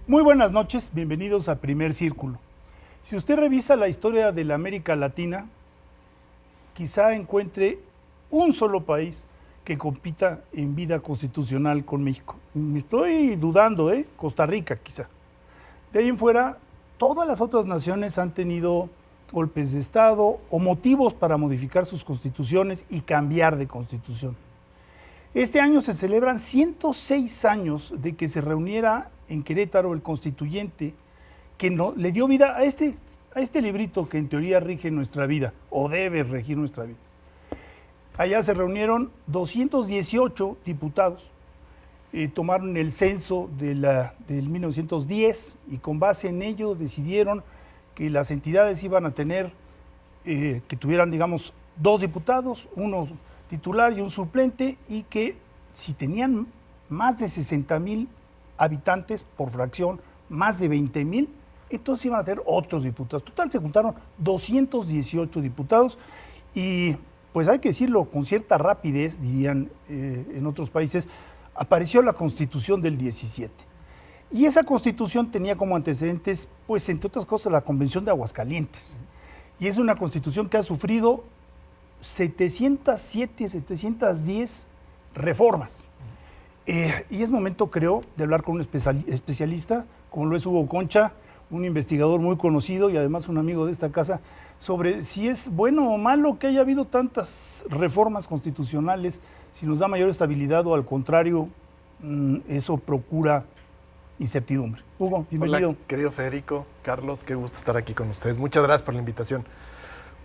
Muy buenas noches, bienvenidos a Primer Círculo. Si usted revisa la historia de la América Latina, quizá encuentre un solo país que compita en vida constitucional con México. Me estoy dudando, Costa Rica quizá. De ahí en fuera, todas las otras naciones han tenido golpes de Estado o motivos para modificar sus constituciones y cambiar de constitución. Este año se celebran 106 años de que se reuniera en Querétaro el constituyente que le dio vida a este librito que en teoría rige nuestra vida, o debe regir nuestra vida. Allá se reunieron 218 diputados, tomaron el censo del 1910 y con base en ello decidieron que las entidades iban a tener, que tuvieran, digamos, 2 diputados, uno titular y un suplente, y que si tenían más de 60,000 habitantes por fracción, más de 20,000, entonces iban a tener otros diputados. Total, se juntaron 218 diputados y, pues hay que decirlo, con cierta rapidez, dirían en otros países, apareció la Constitución del 17. Y esa Constitución tenía como antecedentes, pues entre otras cosas, la Convención de Aguascalientes. Y es una Constitución que ha sufrido 707, 710 reformas. Y es momento, creo, de hablar con un especialista, como lo es Hugo Concha, un investigador muy conocido y además un amigo de esta casa, sobre si es bueno o malo que haya habido tantas reformas constitucionales, si nos da mayor estabilidad o al contrario, eso procura incertidumbre. Hugo, bienvenido. Hola, querido Federico, Carlos, qué gusto estar aquí con ustedes. Muchas gracias por la invitación.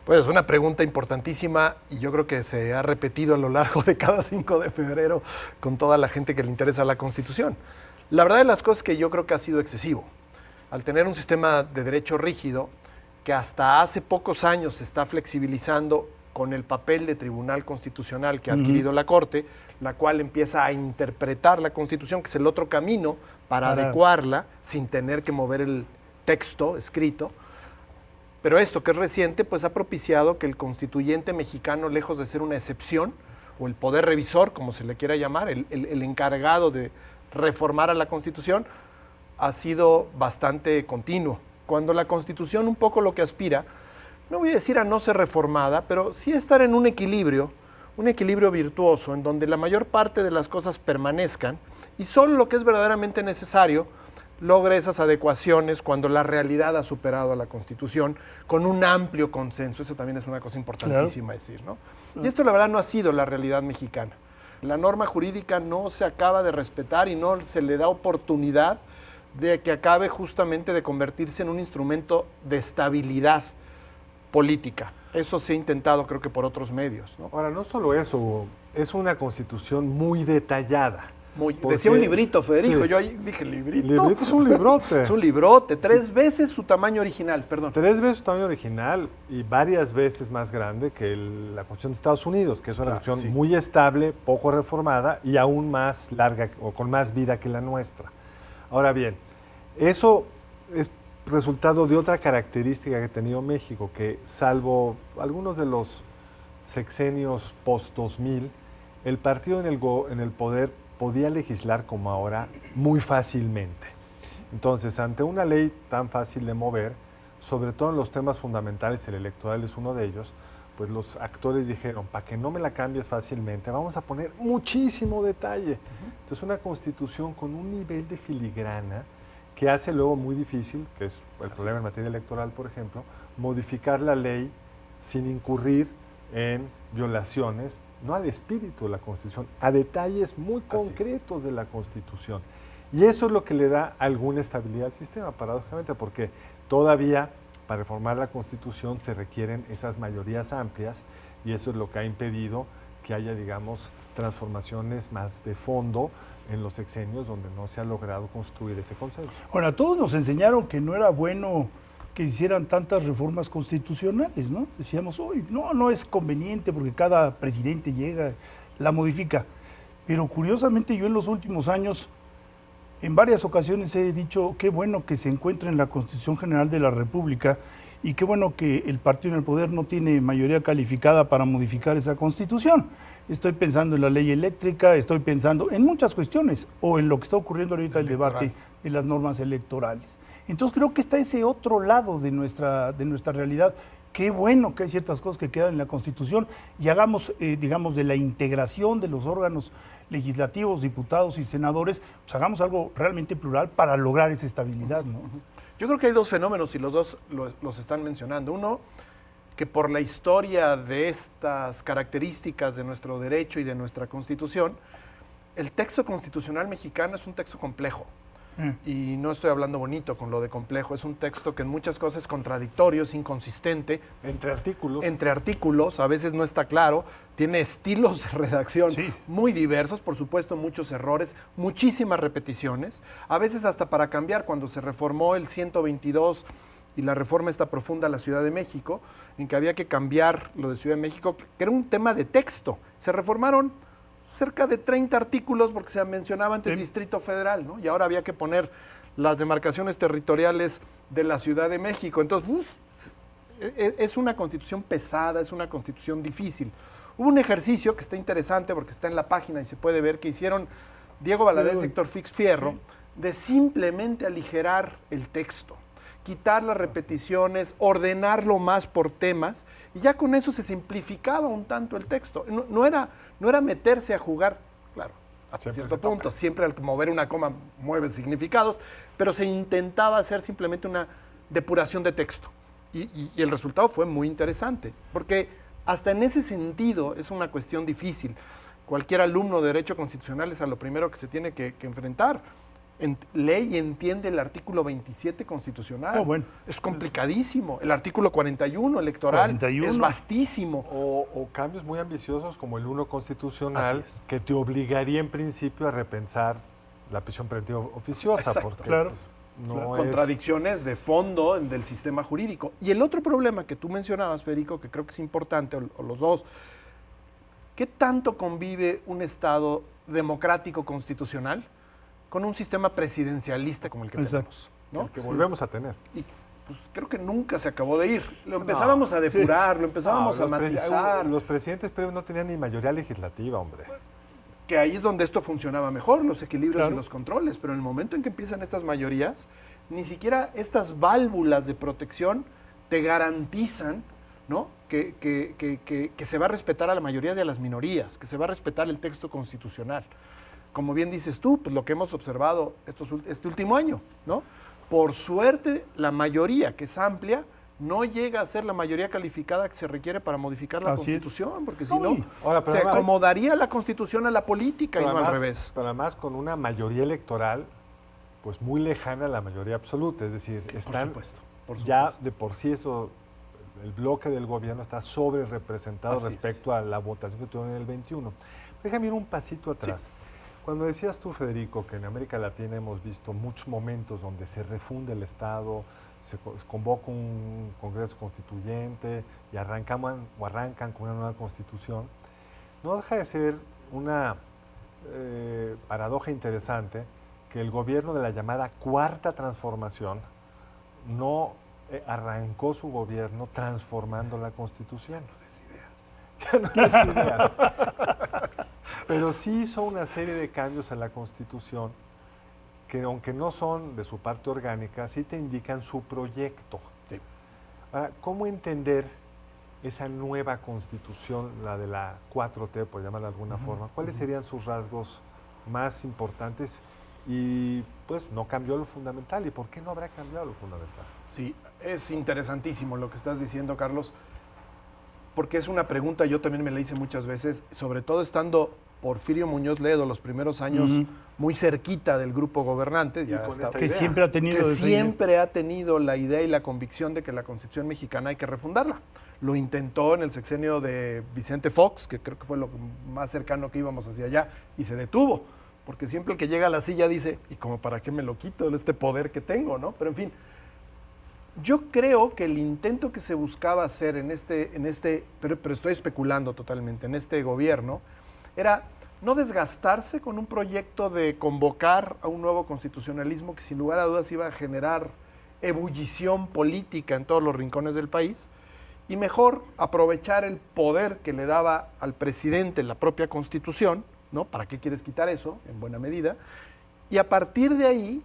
Pues una pregunta importantísima y yo creo que se ha repetido a lo largo de cada 5 de febrero con toda la gente que le interesa la Constitución. La verdad de las cosas es que yo creo que ha sido excesivo. Al tener un sistema de derecho rígido que hasta hace pocos años se está flexibilizando con el papel de Tribunal Constitucional que ha adquirido la Corte, la cual empieza a interpretar la Constitución, que es el otro camino para adecuarla sin tener que mover el texto escrito. Pero esto que es reciente, pues ha propiciado que el constituyente mexicano, lejos de ser una excepción, o el poder revisor, como se le quiera llamar, el encargado de reformar a la Constitución, ha sido bastante continuo. Cuando la Constitución un poco lo que aspira, no voy a decir a no ser reformada, pero sí estar en un equilibrio virtuoso, en donde la mayor parte de las cosas permanezcan y solo lo que es verdaderamente necesario logre esas adecuaciones cuando la realidad ha superado a la Constitución con un amplio consenso. Eso también es una cosa importantísima decir, ¿no? Y esto la verdad no ha sido la realidad mexicana. La norma jurídica no se acaba de respetar y no se le da oportunidad de que acabe justamente de convertirse en un instrumento de estabilidad política. Eso se ha intentado, creo que por otros medios, ¿no? Ahora, no solo eso, es una Constitución muy detallada. Decía un librito, Federico, sí. Yo ahí dije, ¿librito? El librito es un librote. Es un librote, 3 veces su tamaño original, perdón. 3 veces su tamaño original y varias veces más grande que la Constitución de Estados Unidos, que es una Constitución muy estable, poco reformada y aún más larga o con más vida que la nuestra. Ahora bien, eso es resultado de otra característica que ha tenido México, que salvo algunos de los sexenios post-2000, el partido en el poder podía legislar como ahora muy fácilmente. Entonces, ante una ley tan fácil de mover, sobre todo en los temas fundamentales, el electoral es uno de ellos, pues los actores dijeron, para que no me la cambies fácilmente, vamos a poner muchísimo detalle. Entonces, una Constitución con un nivel de filigrana que hace luego muy difícil, que es el problema en materia electoral, por ejemplo, modificar la ley sin incurrir en violaciones, no al espíritu de la Constitución, a detalles muy concretos de la Constitución. Y eso es lo que le da alguna estabilidad al sistema, paradójicamente, porque todavía para reformar la Constitución se requieren esas mayorías amplias y eso es lo que ha impedido que haya, digamos, transformaciones más de fondo en los sexenios donde no se ha logrado construir ese consenso. Bueno, a todos nos enseñaron que no era bueno que hicieran tantas reformas constitucionales, ¿no? Decíamos, uy, no es conveniente porque cada presidente llega, la modifica. Pero curiosamente yo en los últimos años, en varias ocasiones he dicho, qué bueno que se encuentra en la Constitución General de la República y qué bueno que el partido en el poder no tiene mayoría calificada para modificar esa Constitución. estoy pensando en la ley eléctrica, estoy pensando en muchas cuestiones, o en lo que está ocurriendo ahorita el debate de las normas electorales. Entonces creo que está ese otro lado de nuestra realidad. Qué bueno que hay ciertas cosas que quedan en la Constitución y hagamos, digamos, de la integración de los órganos legislativos, diputados y senadores, pues hagamos algo realmente plural para lograr esa estabilidad, ¿no? Yo creo que hay dos fenómenos y los dos los están mencionando. Uno, que por la historia de estas características de nuestro derecho y de nuestra Constitución, el texto constitucional mexicano es un texto complejo. Y no estoy hablando bonito con lo de complejo, es un texto que en muchas cosas es contradictorio, es inconsistente. Entre artículos. Entre artículos, a veces no está claro, tiene estilos de redacción muy diversos, por supuesto muchos errores, muchísimas repeticiones, a veces hasta para cambiar, cuando se reformó el 122 y la reforma esta profunda a la Ciudad de México, en que había que cambiar lo de Ciudad de México, que era un tema de texto, se reformaron cerca de 30 artículos porque se mencionaba antes Distrito Federal, ¿no? Y ahora había que poner las demarcaciones territoriales de la Ciudad de México. Entonces, es una constitución pesada, es una constitución difícil. Hubo un ejercicio que está interesante porque está en la página y se puede ver que hicieron Diego Valadez y Héctor Fix Fierro de simplemente aligerar el texto, quitar las repeticiones, ordenarlo más por temas, y ya con eso se simplificaba un tanto el texto. No era meterse a jugar, claro, hasta cierto punto, siempre al mover una coma mueve significados, pero se intentaba hacer simplemente una depuración de texto. Y el resultado fue muy interesante, porque hasta en ese sentido es una cuestión difícil. Cualquier alumno de Derecho Constitucional es a lo primero que se tiene que enfrentar. Lee y entiende el artículo 27 constitucional. Es complicadísimo. El artículo 41 electoral es vastísimo. O cambios muy ambiciosos como el 1 constitucional, que te obligaría en principio a repensar la prisión preventiva oficiosa. Exacto, porque claro. No contradicciones de fondo del sistema jurídico. Y el otro problema que tú mencionabas, Federico, que creo que es importante, o los dos, ¿qué tanto convive un Estado democrático constitucional con un sistema presidencialista como el que tenemos, ¿no? El que volvemos a tener. Y pues creo que nunca se acabó de ir. Lo empezábamos a depurar, lo empezábamos a matizar. Los presidentes previos no tenían ni mayoría legislativa, hombre. Que ahí es donde esto funcionaba mejor, los equilibrios y los controles, pero en el momento en que empiezan estas mayorías, ni siquiera estas válvulas de protección te garantizan, ¿no?, que se va a respetar a la mayoría y a las minorías, que se va a respetar el texto constitucional. Como bien dices tú, pues lo que hemos observado este último año, ¿no? Por suerte, la mayoría, que es amplia, no llega a ser la mayoría calificada que se requiere para modificar la Constitución, porque si no, se acomodaría la Constitución a la política y no al revés. Pero además con una mayoría electoral, pues muy lejana a la mayoría absoluta, es decir, están por supuesto. Ya de por sí eso, el bloque del gobierno está sobre representado respecto a la votación que tuvieron en el 21. Déjame ir un pasito atrás. Sí. Cuando decías tú, Federico, que en América Latina hemos visto muchos momentos donde se refunde el Estado, se convoca un Congreso Constituyente y arrancan con una nueva Constitución, no deja de ser una paradoja interesante que el gobierno de la llamada Cuarta Transformación no arrancó su gobierno transformando la Constitución. Ya no des ideas. Pero sí hizo una serie de cambios a la Constitución que, aunque no son de su parte orgánica, sí te indican su proyecto. Sí. Ahora, ¿cómo entender esa nueva Constitución, la de la 4T, por llamarla de alguna forma? ¿Cuáles serían sus rasgos más importantes? Y pues no cambió lo fundamental. ¿Y por qué no habrá cambiado lo fundamental? Sí, es interesantísimo lo que estás diciendo, Carlos, porque es una pregunta, yo también me la hice muchas veces, sobre todo estando Porfirio Muñoz Ledo los primeros años muy cerquita del grupo gobernante, que siempre ha tenido la idea y la convicción de que la Constitución mexicana hay que refundarla. Lo intentó en el sexenio de Vicente Fox, que creo que fue lo más cercano que íbamos hacia allá, y se detuvo, porque siempre el que llega a la silla dice, ¿y como para qué me lo quito, este poder que tengo, ¿no? Pero en fin, yo creo que el intento que se buscaba hacer pero estoy especulando totalmente, en este gobierno, era no desgastarse con un proyecto de convocar a un nuevo constitucionalismo que sin lugar a dudas iba a generar ebullición política en todos los rincones del país, y mejor aprovechar el poder que le daba al presidente la propia Constitución, ¿no? ¿Para qué quieres quitar eso? En buena medida. Y a partir de ahí,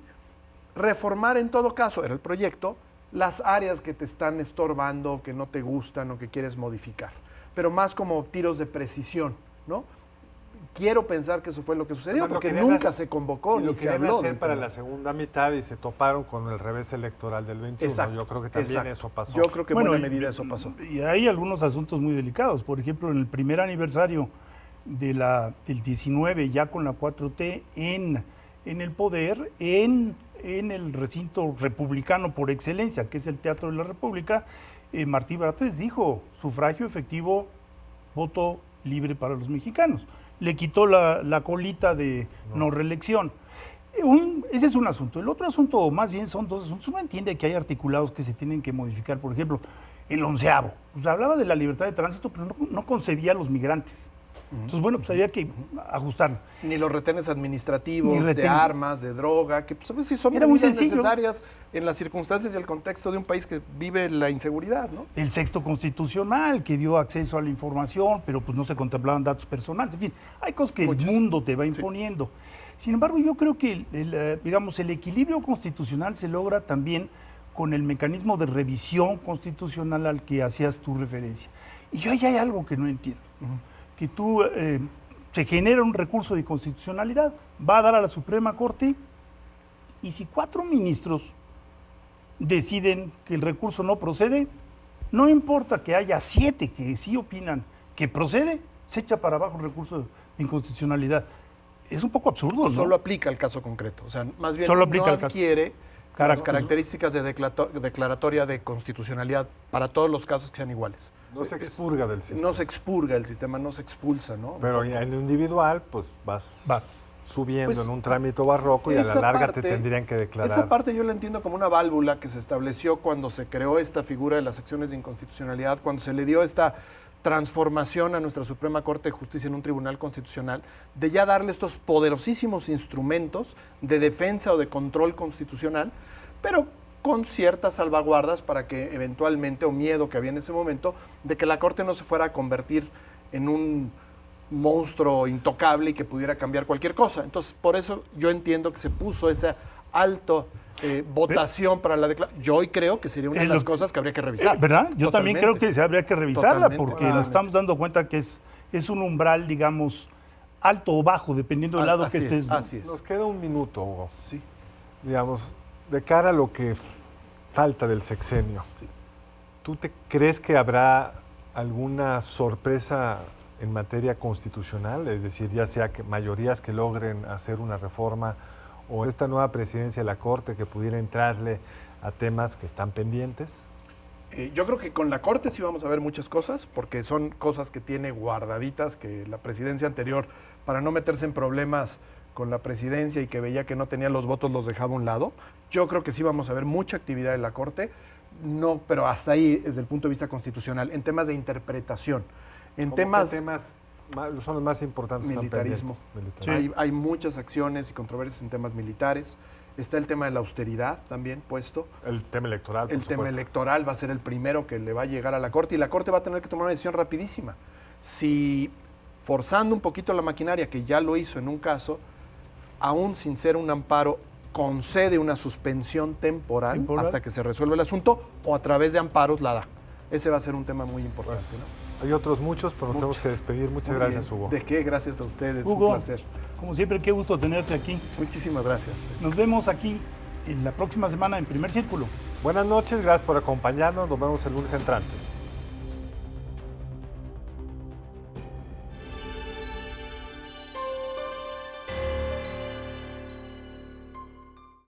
reformar en todo caso, era el proyecto, las áreas que te están estorbando, que no te gustan o que quieres modificar. Pero más como tiros de precisión, ¿no? Quiero pensar que eso fue lo que sucedió, porque nunca se convocó ni se habló. Hacer para la segunda mitad y se toparon con el revés electoral del 21. Exacto, yo creo que también eso pasó. Yo creo que en buena medida eso pasó. Y hay algunos asuntos muy delicados. Por ejemplo, en el primer aniversario del 19, ya con la 4T en el poder, en el recinto republicano por excelencia, que es el Teatro de la República, Martí Batres dijo: sufragio efectivo, voto libre para los mexicanos. Le quitó la colita de no reelección. Ese es un asunto. El otro asunto, más bien, son dos asuntos. Uno entiende que hay articulados que se tienen que modificar. Por ejemplo, el 11º. Pues hablaba de la libertad de tránsito, pero no concebía a los migrantes. Entonces, bueno, pues había que ajustarlo. Ni los retenes administrativos, de armas, de droga, que pues a veces son muy necesarias en las circunstancias y el contexto de un país que vive la inseguridad, ¿no? El 6º constitucional, que dio acceso a la información, pero pues no se contemplaban datos personales. En fin, hay cosas que el mundo te va imponiendo. Sí. Sin embargo, yo creo que el equilibrio constitucional se logra también con el mecanismo de revisión constitucional al que hacías tu referencia. Y yo ahí hay algo que no entiendo. Que se genera un recurso de constitucionalidad, va a dar a la Suprema Corte, y si 4 ministros deciden que el recurso no procede, no importa que haya 7 que sí opinan que procede, se echa para abajo el recurso de inconstitucionalidad. Es un poco absurdo, ¿no? Solo aplica el caso concreto, o sea, más bien solo no adquiere las características de declaratoria de constitucionalidad para todos los casos que sean iguales. No se expurga del sistema. No se expurga el sistema, no se expulsa, ¿no? Pero en lo individual, pues vas subiendo pues, en un trámite barroco y a la larga te tendrían que declarar. Esa parte yo la entiendo como una válvula que se estableció cuando se creó esta figura de las acciones de inconstitucionalidad, cuando se le dio esta transformación a nuestra Suprema Corte de Justicia en un tribunal constitucional, de ya darle estos poderosísimos instrumentos de defensa o de control constitucional, pero con ciertas salvaguardas para que eventualmente, o miedo que había en ese momento, de que la Corte no se fuera a convertir en un monstruo intocable y que pudiera cambiar cualquier cosa. Entonces, por eso yo entiendo que se puso esa alta votación para la declaración. Yo hoy creo que sería una de las cosas que habría que revisar. ¿Verdad? Yo también creo que se habría que revisarla, porque nos estamos dando cuenta que es un umbral, digamos, alto o bajo, dependiendo del lado que estés. Así es. Nos queda un minuto, Hugo. Sí. Digamos, de cara a lo que falta del sexenio, ¿tú crees que habrá alguna sorpresa en materia constitucional? Es decir, ya sea que mayorías que logren hacer una reforma o esta nueva presidencia de la Corte que pudiera entrarle a temas que están pendientes. Yo creo que con la Corte sí vamos a ver muchas cosas, porque son cosas que tiene guardaditas, que la presidencia anterior, para no meterse en problemas con la presidencia y que veía que no tenía los votos, los dejaba a un lado. Yo creo que sí vamos a ver mucha actividad en la Corte, no, pero hasta ahí desde el punto de vista constitucional, en temas de interpretación. En temas son los más importantes. Militarismo. Sí. Hay muchas acciones y controversias en temas militares. Está el tema de la austeridad también puesto. El tema electoral, por supuesto. Tema electoral va a ser el primero que le va a llegar a la Corte, y la Corte va a tener que tomar una decisión rapidísima. Si, forzando un poquito la maquinaria, que ya lo hizo en un caso, aún sin ser un amparo, concede una suspensión temporal hasta que se resuelva el asunto, o a través de amparos la da. Ese va a ser un tema muy importante, pues, ¿no? Hay otros muchos, pero nos tenemos que despedir. Muchas gracias, Hugo. ¿De qué? Gracias a ustedes. Hugo, un placer. Como siempre, qué gusto tenerte aquí. Muchísimas gracias. Nos vemos aquí en la próxima semana en Primer Círculo. Buenas noches, gracias por acompañarnos. Nos vemos el lunes entrante.